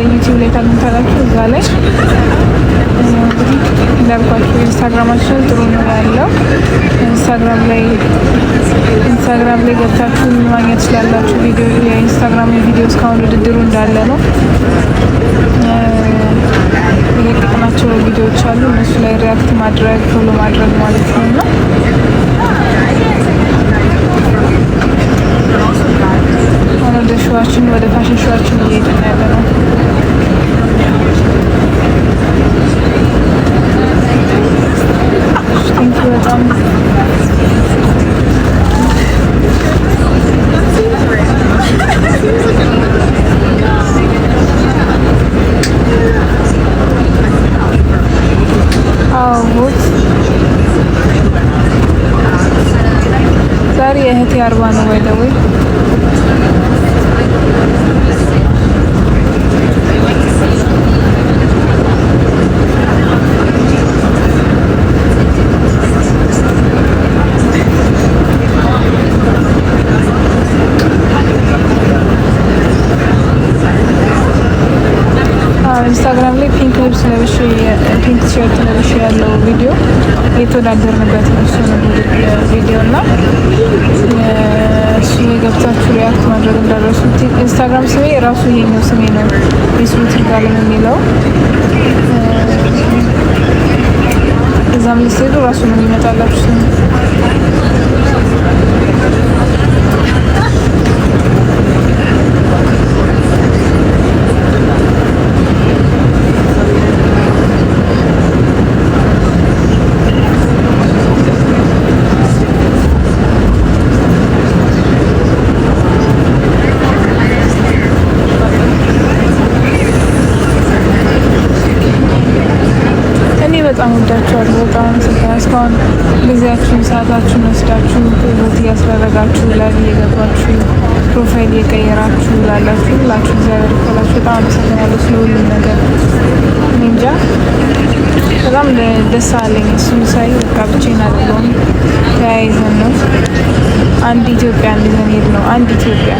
ዩቲዩብ ላይ ታገኙታላችሁ። እዛ ላይ እንዳልኳችሁ ኢንስታግራማችን ጥሩ ነው ያለው። ኢንስታግራም ላይ ገብታችሁ ማግኘት ትችላላችሁ። ቪዲዮ የኢንስታግራም ቪዲዮ እስካሁን ውድድሩ እንዳለ ነው። የለቀቅናቸው ቪዲዮዎች አሉ። እነሱ ላይ ሪያክት ማድረግ ፎሎ ማድረግ ማለት ነው እና ወደ ሾዋችን ወደ ፋሽን ሾዋችን እየሄድን ያለ ነው። በጣም ዛሬ የእህቴ 40 ነው ወይ ደውይ ኢንስታግራም ላይ ፒንክ ልብስ ለብሼ ፒንክ ቲሸርት ለብሼ ያለው ቪዲዮ የተወዳደርንበት ነው። እሱ ነው ቪዲዮ እና እሱ የገብታችሁ ሪያክት ማድረግ እንዳደረሱ። ኢንስታግራም ስሜ ራሱ ይሄኛው ስሜ ነው፣ የስሩት ይርጋለም የሚለው እዛም ልትሄዱ ራሱ ነው የሚመጣላችሁ ስሜ። በጣም ወዳችኋለሁ። በጣም እስካሁን ጊዜያችሁን ሰዓታችሁን ወስዳችሁ ቮት እያስደረጋችሁ ላይ እየገባችሁ ፕሮፋይል እየቀየራችሁ ላላችሁ ሁላችሁ እግዚአብሔር ይክፈላችሁ። በጣም አመሰግናለሁ ስለ ሁሉም ነገር። እንጃ በጣም ደስ አለኝ። እሱን ሳይ በቃ ብቻዬን አይደለሁም፣ ተያይዘን ነው አንድ ኢትዮጵያ እንዲዘን ሄድ ነው አንድ ኢትዮጵያ።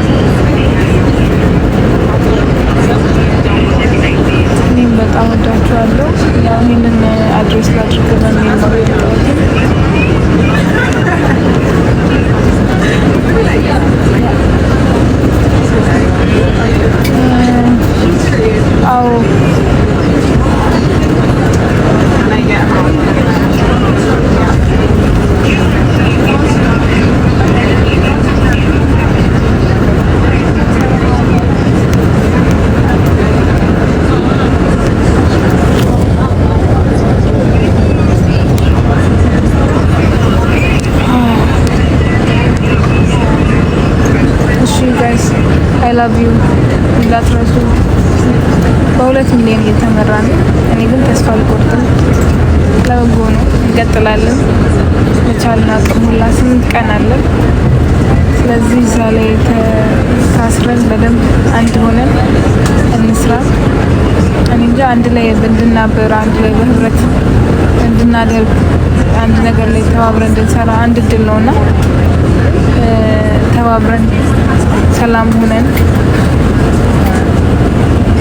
እኔም በጣም ወዳችኋለሁ። ያው ይሄንን አድሬስ ላድርግ በሚል ነው አዎ I love you እንዳትረሱ። በ2 ሚሊዮን እየተመራ ነው። እኔ ግን ተስፋ አልቆርጥም። ለበጎ ነው፣ እንቀጥላለን። የቻልን አቅም ሁላ 8 ቀን አለን። ስለዚህ እዛ ላይ ታስረን በደንብ አንድ ሆነን እንስራ። እኔ እንጃ አንድ ላይ እንድናበር፣ አንድ ላይ በህብረት እንድናደርግ፣ አንድ ነገር ላይ ተባብረን እንድንሰራ አንድ እድል ነውና ተባብረን ሰላም ሆነን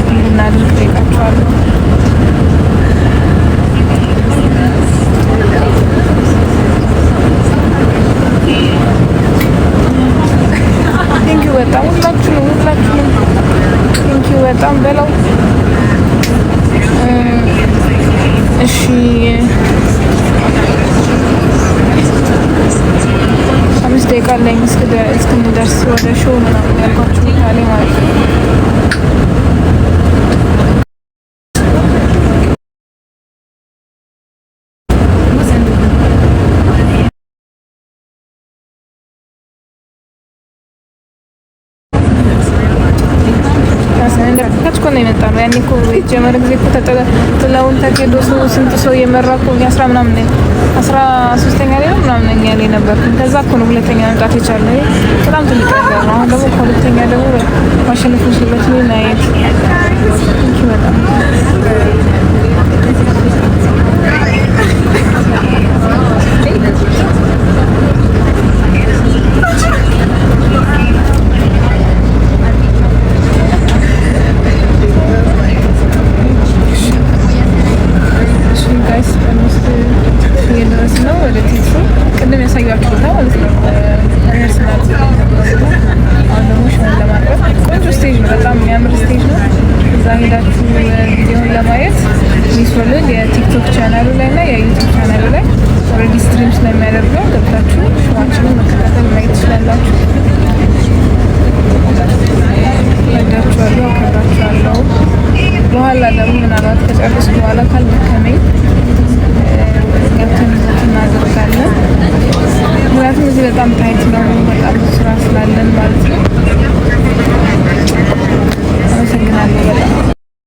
እንድናደርግ ጠይቃችኋለሁ። ቴንኪው በጣም ሁላችሁንም ቴንኪው በጣም በለው። እሺ 5 ደቂቃ ላይ እስክንደርስ ወደ ሾው ምናምን ያልኳችሁ ቦታ ላይ ማለት ነው። ከች ኮነ የመጣ ነው። ያኔ እኮ የጀመረ ጊዜ እኮ ጥለውን ተኬዶ ስንት ሰው የመራ እኮ 10 ምናምን 13ኛ ላይ ነው ምናምን እኛ ላይ ነበር። ከዛ እኮ ነው 2ኛ መምጣት የቻለው። በጣም ትልቅ ነገር ነው። አሁን ደግሞ ከ2ኛ ደግሞ ማሸነፍ ሲለት ነው ናይት እንኪ በጣም ትችላላችሁ። ወዳችኋለሁ፣ አከብራችኋለሁ። በኋላ ደግሞ ምናልባት ከጨረስኩ በኋላ ካልደከመኝ